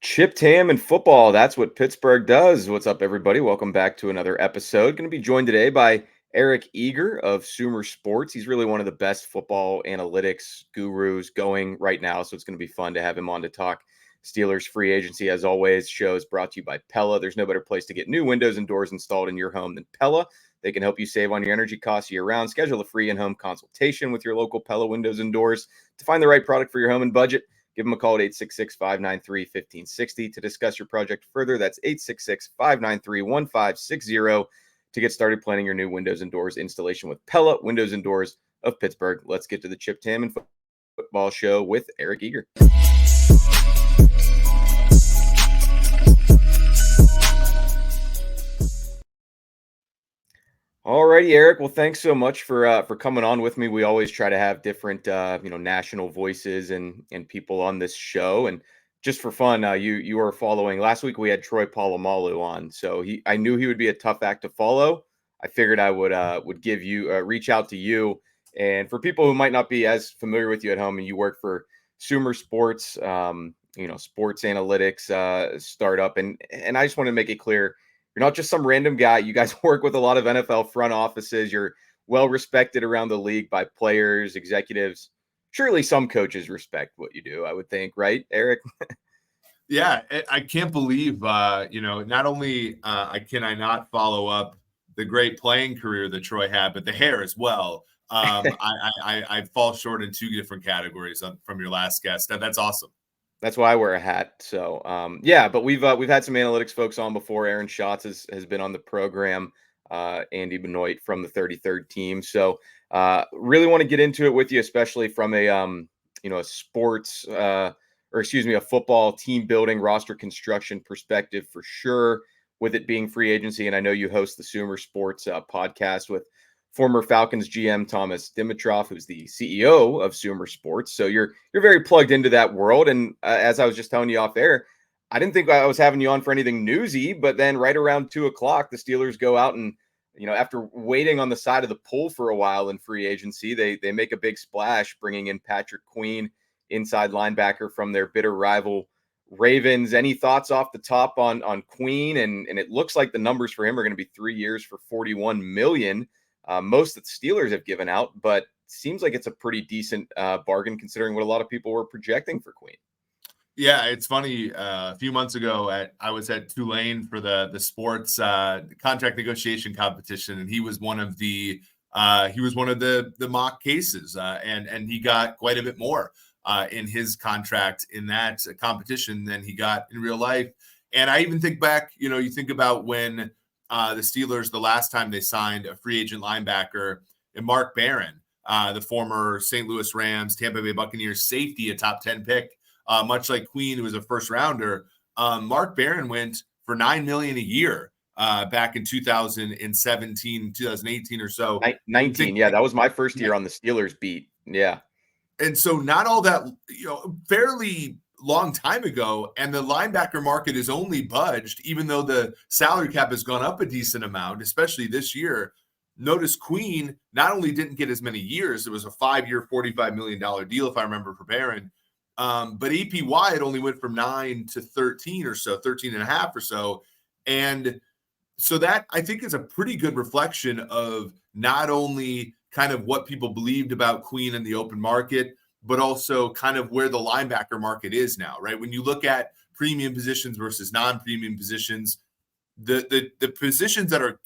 Chipped ham and football. That's what Pittsburgh does. What's up, everybody? Welcome back to another episode. Going to be joined today by Eric Eager of SumerSports. He's really one of the best football analytics gurus going right now. So it's going to be fun to have him on to talk Steelers free agency. As always, show is brought to you by Pella. There's no better place to get new windows and doors installed in your home than Pella. They can help you save on your energy costs year round. Schedule a free in-home consultation with your local Pella windows and doors to find the right product for your home and budget. Give them a call at 866-593-1560 to discuss your project further. That's 866-593-1560 to get started planning your new windows and doors installation with Pella Windows and Doors of Pittsburgh. Let's get to the Chipped Ham and Football Show with Eric Eager. Alrighty, Eric. Well, thanks so much for coming on with me. We always try to have different national voices and people on this show, and just for fun, you are following. Last week we had Troy Polamalu on, so I knew he would be a tough act to follow. I figured I would give you reach out to you, and for people who might not be as familiar with you at home, and you work for SumerSports, sports analytics startup, and I just want to make it clear. You're not just some random guy. You guys work with a lot of NFL front offices. You're well respected around the league by players, executives. Surely some coaches respect what you do, I would think, right, Eric? Yeah, I can't believe, not only can I not follow up the great playing career that Troy had, but the hair as well. I fall short in two different categories from your last guest. That's awesome. That's why I wear a hat. So, but we've had some analytics folks on before. Aaron Schatz has been on the program. Andy Benoit from the 33rd team. So, really want to get into it with you, especially from a sports a football team building roster construction perspective for sure. With it being free agency, and I know you host the SumerSports podcast with former Falcons GM Thomas Dimitroff, who's the CEO of SumerSports. So you're very plugged into that world. And as I was just telling you off air, I didn't think I was having you on for anything newsy, but then right around 2:00, the Steelers go out and, after waiting on the side of the pool for a while in free agency, they make a big splash, bringing in Patrick Queen, inside linebacker from their bitter rival Ravens. Any thoughts off the top on Queen? And it looks like the numbers for him are going to be 3 years for $41 million. Most that the Steelers have given out, but seems like it's a pretty decent bargain considering what a lot of people were projecting for Queen. Yeah, it's funny. A few months ago, I was at Tulane for the sports contract negotiation competition, and he was one of the mock cases, and he got quite a bit more in his contract in that competition than he got in real life. And I even think back, you think about when the Steelers, the last time they signed a free agent linebacker, and Mark Barron, the former St. Louis Rams, Tampa Bay Buccaneers safety, a top 10 pick, much like Queen, who was a first rounder. Mark Barron went for $9 million a year back in 2017, 2018 or so. 19, yeah, that was my first year on the Steelers beat. Yeah. And so not all that, fairly long time ago, and the linebacker market is only budged, even though the salary cap has gone up a decent amount, especially this year. Notice Queen not only didn't get as many years, it was a 5-year, $45 million deal, if I remember, for Barron, but APY had only went from 9 to 13 or so, 13 and a half or so. And so that, I think, is a pretty good reflection of not only kind of what people believed about Queen in the open market, but also kind of where the linebacker market is now, right? When you look at premium positions versus non-premium positions, the positions that are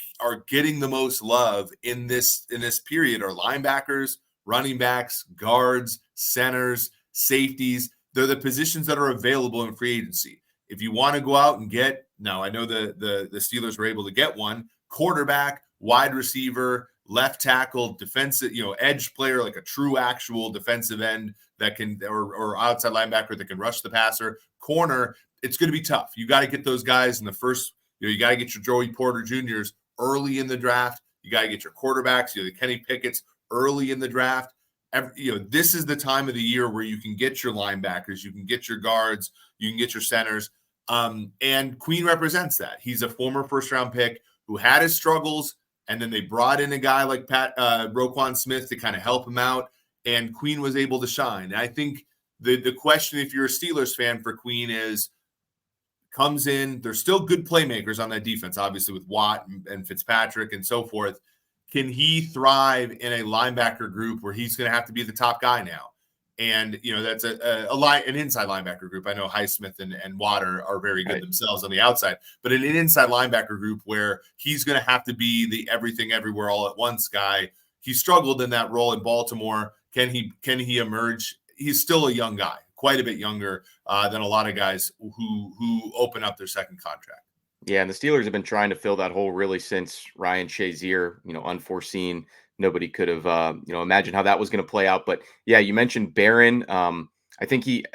getting the most love in this period are linebackers, running backs, guards, centers, safeties. They're the positions that are available in free agency. If you want to go out and get, now I know the Steelers were able to get one, quarterback, wide receiver, left tackle, defensive, edge player, like a true actual defensive end that can, or outside linebacker that can rush the passer, corner, it's going to be tough. You got to get those guys in the first, you got to get your Joey Porter Jr.'s early in the draft. You got to get your quarterbacks, the Kenny Pickett's early in the draft. This is the time of the year where you can get your linebackers, you can get your guards, you can get your centers. And Queen represents that. He's a former first-round pick who had his struggles, and then they brought in a guy like Roquan Smith to kind of help him out, and Queen was able to shine. And I think the question, if you're a Steelers fan for Queen, is comes in. There's still good playmakers on that defense, obviously with Watt and Fitzpatrick and so forth. Can he thrive in a linebacker group where he's going to have to be the top guy now? And, that's an inside linebacker group. I know Highsmith and Watt are very good themselves on the outside, but in an inside linebacker group where he's going to have to be the everything everywhere all at once guy. He struggled in that role in Baltimore. Can he emerge? He's still a young guy, quite a bit younger than a lot of guys who open up their second contract. Yeah, and the Steelers have been trying to fill that hole really since Ryan Shazier, unforeseen. Nobody could have, imagined how that was going to play out. But yeah, you mentioned Barron. I think the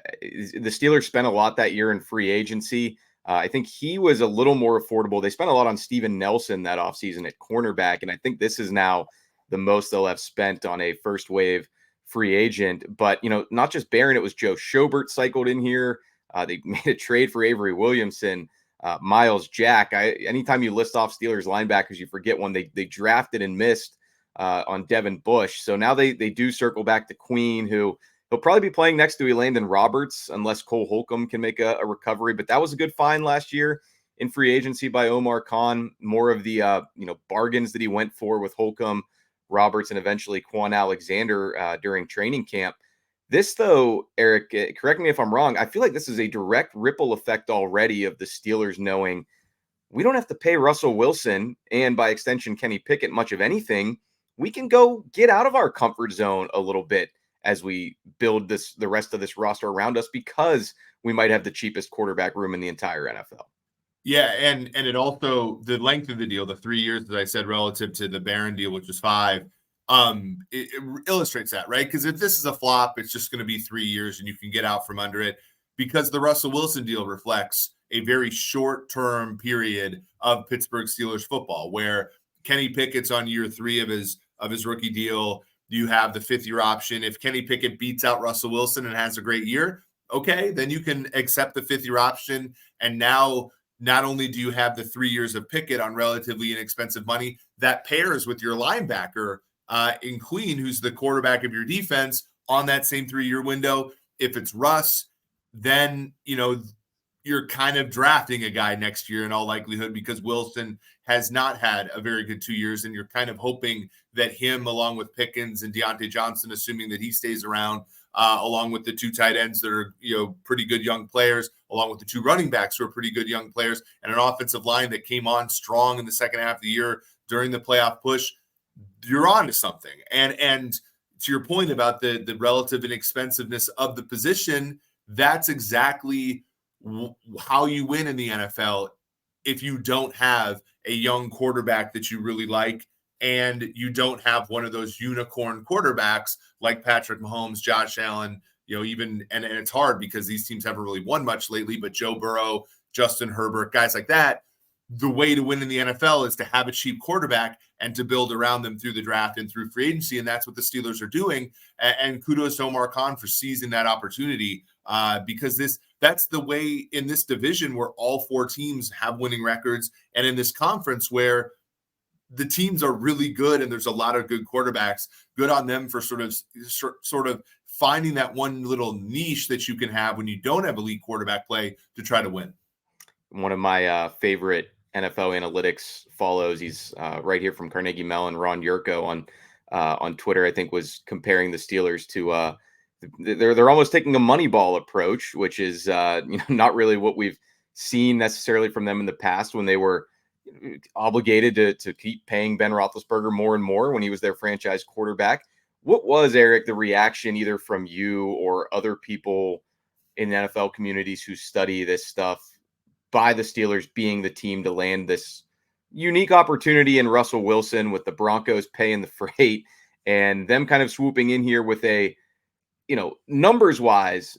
Steelers spent a lot that year in free agency. I think he was a little more affordable. They spent a lot on Steven Nelson that offseason at cornerback, and I think this is now the most they'll have spent on a first wave free agent. But, not just Barron, it was Joe Schobert cycled in here. They made a trade for Avery Williamson. Miles Jack. Anytime you list off Steelers linebackers, you forget one. They drafted and missed on Devin Bush. So now they do circle back to Queen, who he'll probably be playing next to Elandon Roberts unless Cole Holcomb can make a recovery. But that was a good find last year in free agency by Omar Khan. More of the bargains that he went for with Holcomb, Roberts, and eventually Quan Alexander during training camp. This, though, Eric, correct me if I'm wrong, I feel like this is a direct ripple effect already of the Steelers knowing we don't have to pay Russell Wilson and, by extension, Kenny Pickett much of anything. We can go get out of our comfort zone a little bit as we build the rest of this roster around us because we might have the cheapest quarterback room in the entire NFL. Yeah, and it also, the length of the deal, the 3 years, as I said, relative to the Barron deal, which was 5, it illustrates that, right? Because if this is a flop, it's just going to be 3 years and you can get out from under it, because the Russell Wilson deal reflects a very short-term period of Pittsburgh Steelers football where Kenny Pickett's on year 3 of his rookie deal. You have the 5th-year option. If Kenny Pickett beats out Russell Wilson and has a great year, okay, then you can accept the 5th-year option. And now not only do you have the 3 years of Pickett on relatively inexpensive money that pairs with your linebacker in Queen, who's the quarterback of your defense on that same 3-year window. If it's Russ, then, you're kind of drafting a guy next year in all likelihood because Wilson has not had a very good 2 years. And you're kind of hoping that him, along with Pickens and Deontay Johnson, assuming that he stays around, along with the 2 tight ends that are, pretty good young players, along with the 2 running backs who are pretty good young players, and an offensive line that came on strong in the second half of the year during the playoff push, you're on to something. And to your point about the relative inexpensiveness of the position, that's exactly how you win in the NFL if you don't have a young quarterback that you really like and you don't have one of those unicorn quarterbacks like Patrick Mahomes, Josh Allen, even, and it's hard because these teams haven't really won much lately, but Joe Burrow, Justin Herbert, guys like that. The way to win in the NFL is to have a cheap quarterback and to build around them through the draft and through free agency. And that's what the Steelers are doing. And kudos to Omar Khan for seizing that opportunity because that's the way in this division where all 4 teams have winning records. And in this conference where the teams are really good and there's a lot of good quarterbacks, good on them for sort of finding that one little niche that you can have when you don't have elite quarterback play to try to win. One of my favorite NFL analytics follows, he's right here from Carnegie Mellon, Ron Yurko on Twitter, I think, was comparing the Steelers to they're almost taking a Moneyball approach, which is not really what we've seen necessarily from them in the past when they were obligated to keep paying Ben Roethlisberger more and more when he was their franchise quarterback. What was, Eric, the reaction either from you or other people in the NFL communities who study this stuff by the Steelers being the team to land this unique opportunity in Russell Wilson with the Broncos paying the freight and them kind of swooping in here with a, numbers wise,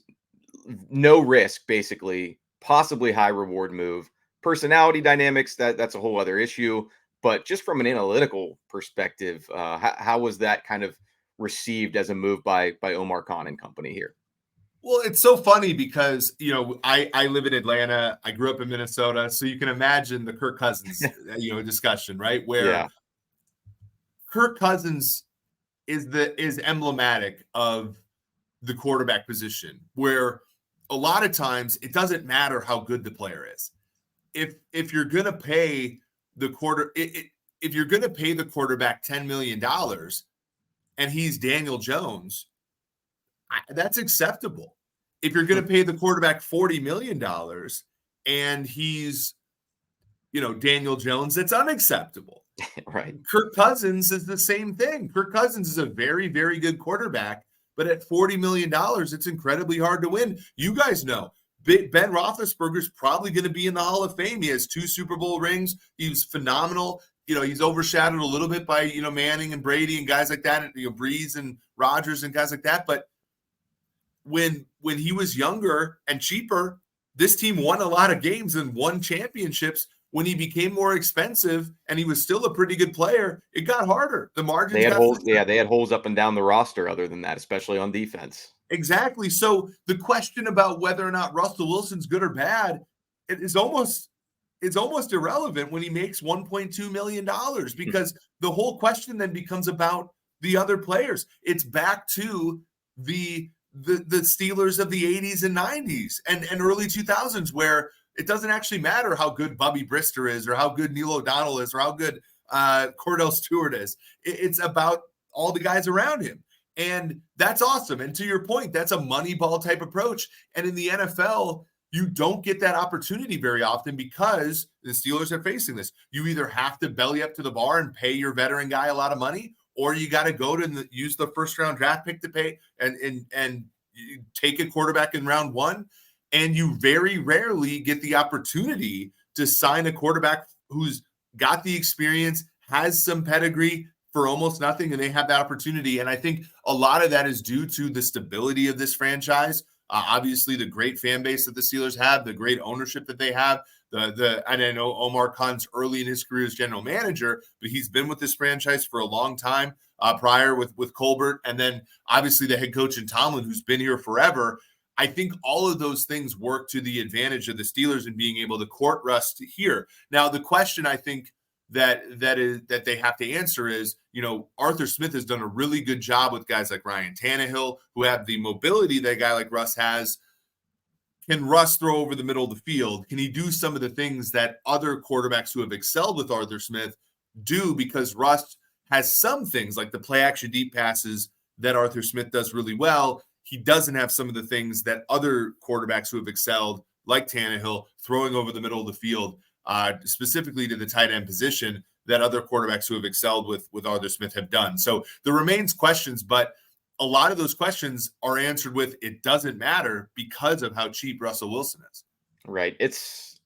no risk, basically, possibly high reward move. Personality dynamics, that's a whole other issue. But just from an analytical perspective, how was that kind of received as a move by Omar Khan and company here? Well, it's so funny because, I live in Atlanta. I grew up in Minnesota. So you can imagine the Kirk Cousins, discussion, right? Where Kirk Cousins is emblematic of the quarterback position, where a lot of times it doesn't matter how good the player is. If you're going to pay the if you're going to pay the quarterback $10 million and he's Daniel Jones, that's acceptable. If you're going to pay the quarterback $40 million and he's, Daniel Jones, that's unacceptable. Right. Kirk Cousins is the same thing. Kirk Cousins is a very, very good quarterback, but at $40 million, it's incredibly hard to win. You guys know Ben Roethlisberger's probably going to be in the Hall of Fame. He has 2 Super Bowl rings. He was phenomenal. He's overshadowed a little bit by, Manning and Brady and guys like that, and, Breeze and Rodgers and guys like that. But when he was younger and cheaper, this team won a lot of games and won championships. When he became more expensive and he was still a pretty good player, it got harder. The margins they had holes. Yeah, they had holes up and down the roster other than that, especially on defense. Exactly. So the question about whether or not Russell Wilson's good or bad, it's almost irrelevant when he makes $1.2 million, because the whole question then becomes about the other players. It's back to the Steelers of the 80s and 90s and early 2000s, where it doesn't actually matter how good Bubby Brister is or how good Neil O'Donnell is or how good Cordell Stewart is. It's about all the guys around him. And that's awesome. And to your point, that's a Moneyball type approach. And in the NFL, you don't get that opportunity very often because the Steelers are facing this. You either have to belly up to the bar and pay your veteran guy a lot of money, or you got to go to use the first round draft pick to pay and take a quarterback in round 1. And you very rarely get the opportunity to sign a quarterback who's got the experience, has some pedigree for almost nothing, and they have that opportunity. And I think a lot of that is due to the stability of this franchise. Obviously, the great fan base that the Steelers have, the great ownership that they have. And I know Omar Khan's early in his career as general manager, but he's been with this franchise for a long time prior with Colbert. And then obviously the head coach in Tomlin, who's been here forever. I think all of those things work to the advantage of the Steelers in being able to court Russ here. Now, the question I think that they have to answer is, Arthur Smith has done a really good job with guys like Ryan Tannehill, who have the mobility that a guy like Russ has. Can Russ throw over the middle of the field? Can he do some of the things that other quarterbacks who have excelled with Arthur Smith do? Because Russ has some things like the play action deep passes that Arthur Smith does really well. He doesn't have some of the things that other quarterbacks who have excelled, like Tannehill, throwing over the middle of the field, specifically to the tight end position, that other quarterbacks who have excelled with Arthur Smith have done. So there remains questions, but a lot of those questions are answered with it doesn't matter because of how cheap Russell Wilson is. Right. It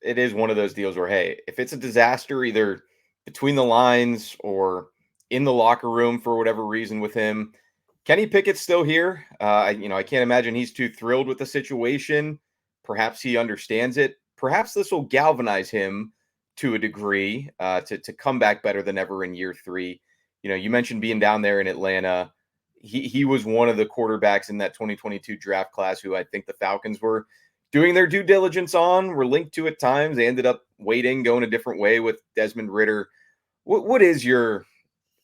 is one of those deals where, hey, if it's a disaster, either between the lines or in the locker room for whatever reason with him, Kenny Pickett's still here. I can't imagine he's too thrilled with the situation. Perhaps he understands it. Perhaps this will galvanize him to a degree to come back better than ever in year 3. You mentioned being down there in Atlanta. He was one of the quarterbacks in that 2022 draft class who I think the Falcons were doing their due diligence on, were linked to at times. They ended up going a different way with Desmond Ridder. What is your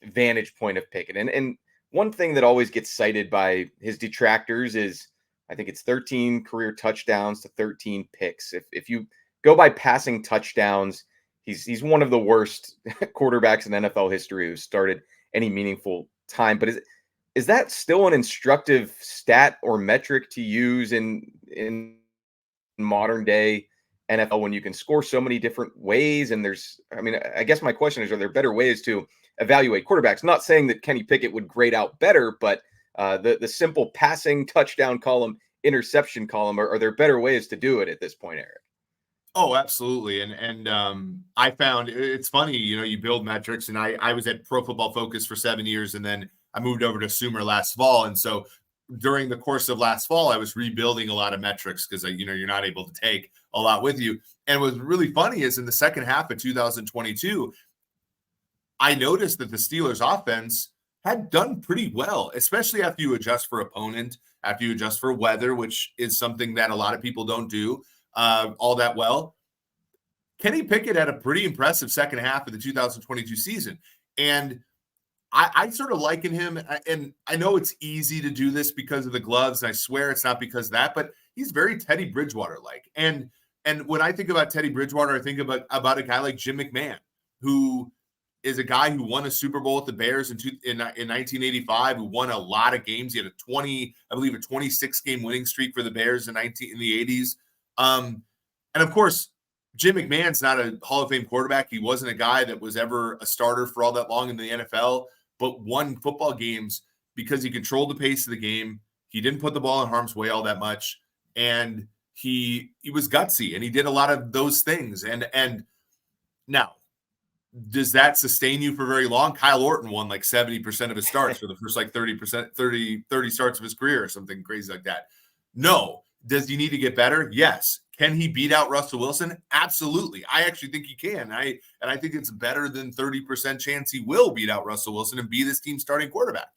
vantage point of Pickett? And one thing that always gets cited by his detractors is, I think it's 13 career touchdowns to 13 picks. If you go by passing touchdowns, he's one of the worst quarterbacks in NFL history who started any meaningful time. But is that still an instructive stat or metric to use in modern day NFL when you can score so many different ways? And I guess my question is, are there better ways to evaluate quarterbacks? Not saying that Kenny Pickett would grade out better, but the simple passing touchdown column, interception column, are there better ways to do it at this point, Eric? Oh, absolutely. And I found it's funny, you build metrics, and I was at Pro Football Focus for 7 years, and then I moved over to Sumer last fall. And so during the course of last fall, I was rebuilding a lot of metrics because, you're not able to take a lot with you. And what's really funny is in the second half of 2022, I noticed that the Steelers offense had done pretty well, especially after you adjust for opponent, after you adjust for weather, which is something that a lot of people don't do all that well. Kenny Pickett had a pretty impressive second half of the 2022 season. And I sort of liken him, and I know it's easy to do this because of the gloves, and I swear it's not because of that, but he's very Teddy Bridgewater-like. And when I think about Teddy Bridgewater, I think about a guy like Jim McMahon, who is a guy who won a Super Bowl with the Bears in 1985, who won a lot of games. He had a 26 game winning streak for the Bears in the 80s. And of course, Jim McMahon's not a Hall of Fame quarterback. He wasn't a guy that was ever a starter for all that long in the NFL, but won football games because he controlled the pace of the game. He didn't put the ball in harm's way all that much. And he was gutsy, and he did a lot of those things. And now, does that sustain you for very long? Kyle Orton won like 70% of his starts for the first like 30 starts of his career or something crazy like that. No. Does he need to get better? Yes. Can he beat out Russell Wilson? Absolutely. I actually think he can. I think it's better than 30% chance he will beat out Russell Wilson and be this team's starting quarterback.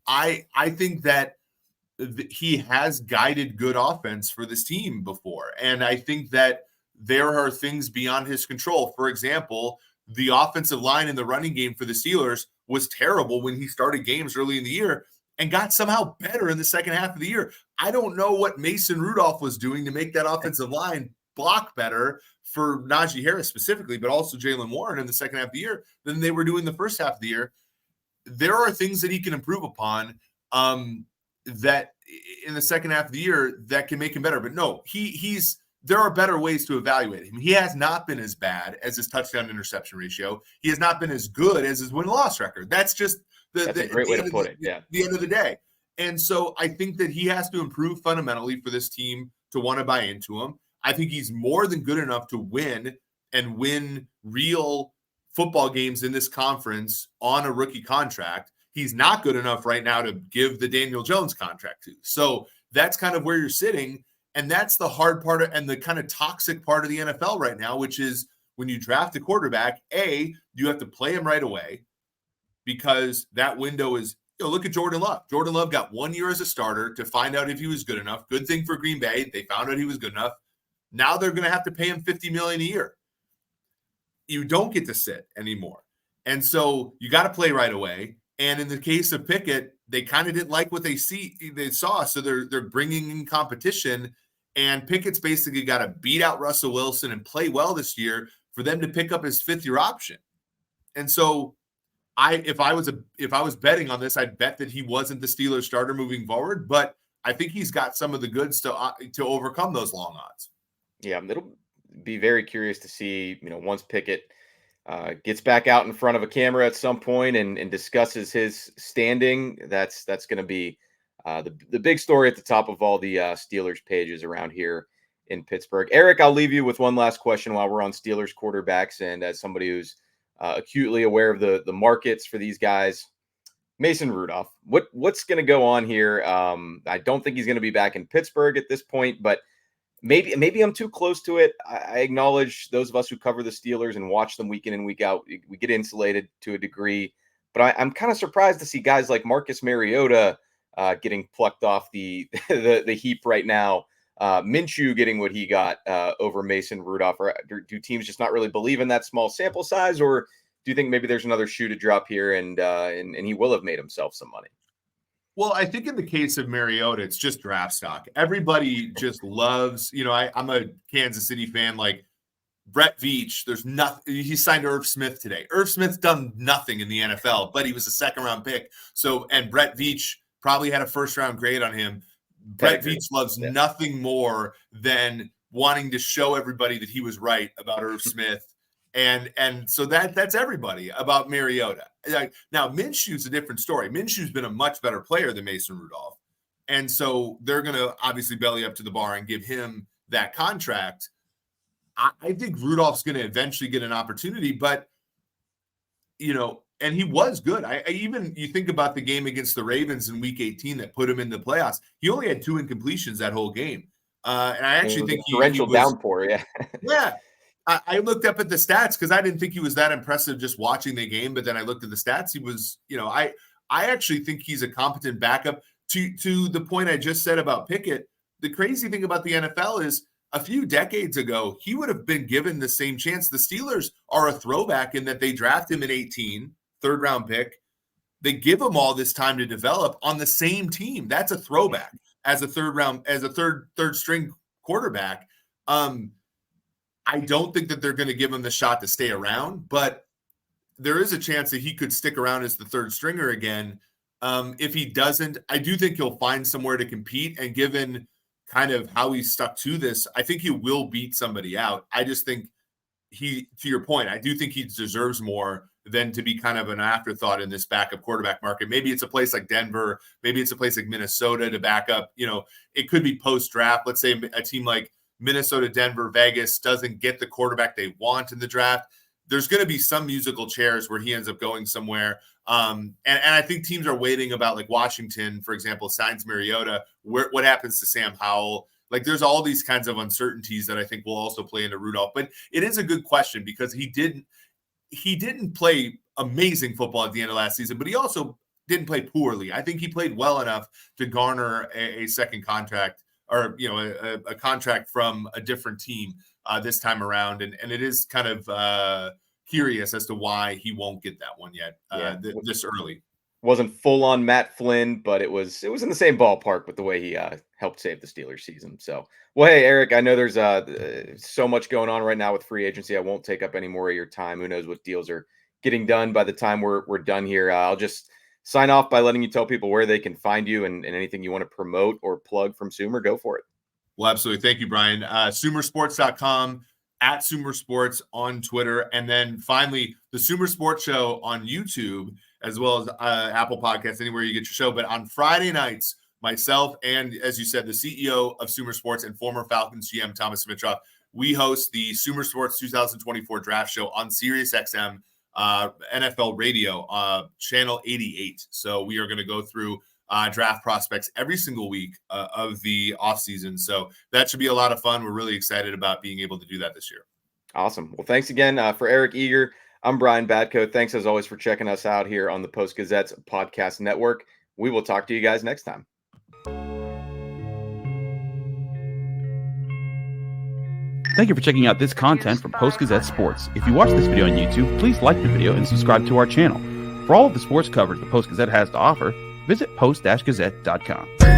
I think that he has guided good offense for this team before. And I think that there are things beyond his control. For example, the offensive line in the running game for the Steelers was terrible when he started games early in the year and got somehow better in the second half of the year. I don't know what Mason Rudolph was doing to make that offensive line block better for Najee Harris specifically, but also Jaylen Warren in the second half of the year than they were doing the first half of the year. There are things that he can improve upon that in the second half of the year that can make him better. But no, there are better ways to evaluate him. He has not been as bad as his touchdown interception ratio. He has not been as good as his win-loss record. That's just that's a great way to put it. Yeah. The end of the day. And so I think that he has to improve fundamentally for this team to want to buy into him. I think he's more than good enough to win real football games in this conference on a rookie contract. He's not good enough right now to give the Daniel Jones contract to. So that's kind of where you're sitting. And that's the hard part and the kind of toxic part of the NFL right now, which is when you draft a quarterback, you have to play him right away because that window is, look at Jordan Love. Jordan Love got 1 year as a starter to find out if he was good enough. Good thing for Green Bay. They found out he was good enough. Now they're going to have to pay him $50 million a year. You don't get to sit anymore. And so you got to play right away. And in the case of Pickett, they kind of didn't like what they saw. So they're bringing in competition, and Pickett's basically got to beat out Russell Wilson and play well this year for them to pick up his fifth-year option. And so if I was betting on this, I'd bet that he wasn't the Steelers starter moving forward, but I think he's got some of the goods to overcome those long odds. Yeah, it'll be very curious to see, once Pickett gets back out in front of a camera at some point and discusses his standing. That's going to be the big story at the top of all the Steelers pages around here in Pittsburgh. Eric, I'll leave you with one last question while we're on Steelers quarterbacks, and as somebody who's acutely aware of the markets for these guys, Mason Rudolph. What's going to go on here? I don't think he's going to be back in Pittsburgh at this point, but maybe I'm too close to it. I acknowledge those of us who cover the Steelers and watch them week in and week out, we get insulated to a degree. But I'm kind of surprised to see guys like Marcus Mariota getting plucked off the heap right now. Minshew getting what he got over Mason Rudolph. Or do teams just not really believe in that small sample size, or do you think maybe there's another shoe to drop here and he will have made himself some money? Well, I think in the case of Mariota, it's just draft stock. Everybody just loves, I'm a Kansas City fan. Like Brett Veach, there's nothing. He signed Irv Smith today. Irv Smith's done nothing in the NFL, but he was a second-round pick. And Brett Veach probably had a first-round grade on him. Brett Veach loves nothing more than wanting to show everybody that he was right about Irv Smith. And so that's everybody about Mariota. Now, Minshew's a different story. Minshew's been a much better player than Mason Rudolph. And so they're going to obviously belly up to the bar and give him that contract. I think Rudolph's going to eventually get an opportunity, but, and he was good. You think about the game against the Ravens in week 18 that put him in the playoffs. He only had 2 incompletions that whole game. And I actually think he was downpour. Yeah. Yeah. I looked up at the stats because I didn't think he was that impressive just watching the game. But then I looked at the stats. He was, I actually think he's a competent backup to the point I just said about Pickett. The crazy thing about the NFL is a few decades ago, he would have been given the same chance. The Steelers are a throwback in that they draft him in 18, third round pick. They give him all this time to develop on the same team. That's a throwback. as a third string quarterback. I don't think that they're going to give him the shot to stay around, but there is a chance that he could stick around as the third stringer again. If he doesn't, I do think he'll find somewhere to compete. And given kind of how he stuck to this, I think he will beat somebody out. I just think to your point, I do think he deserves more than to be kind of an afterthought in this backup quarterback market. Maybe it's a place like Denver. Maybe it's a place like Minnesota to back up. It could be post-draft. Let's say a team like Minnesota, Denver, Vegas doesn't get the quarterback they want in the draft. There's going to be some musical chairs where he ends up going somewhere. And I think teams are waiting about, like Washington, for example, signs Mariota. What happens to Sam Howell? Like, there's all these kinds of uncertainties that I think will also play into Rudolph. But it is a good question because he didn't play amazing football at the end of last season, but he also didn't play poorly. I think he played well enough to garner a second contract, or a contract from a different team this time around. And it is kind of curious as to why he won't get that one yet this early. Wasn't full on Matt Flynn, but it was in the same ballpark with the way he helped save the Steelers season. So, well, hey, Eric, I know there's so much going on right now with free agency. I won't take up any more of your time. Who knows what deals are getting done by the time we're done here. I'll just sign off by letting you tell people where they can find you and anything you want to promote or plug from Sumer. Go for it. Well, absolutely. Thank you, Brian. SumerSports.com, at SumerSports on Twitter. And then finally, the Sumer Sports Show on YouTube, as well as Apple Podcasts, anywhere you get your show. But on Friday nights, myself and, as you said, the CEO of Sumer Sports and former Falcons GM Thomas Smitroff, we host the Sumer Sports 2024 Draft Show on SiriusXM NFL Radio, channel 88. So we are going to go through draft prospects every single week of the offseason. So that should be a lot of fun. We're really excited about being able to do that this year. Awesome. Well, thanks again for Eric Eager. I'm Brian Batko. Thanks, as always, for checking us out here on the Post-Gazette Podcast Network. We will talk to you guys next time. Thank you for checking out this content from Post-Gazette Sports. If you watch this video on YouTube, please like the video and subscribe to our channel. For all of the sports coverage the Post-Gazette has to offer, visit post-gazette.com.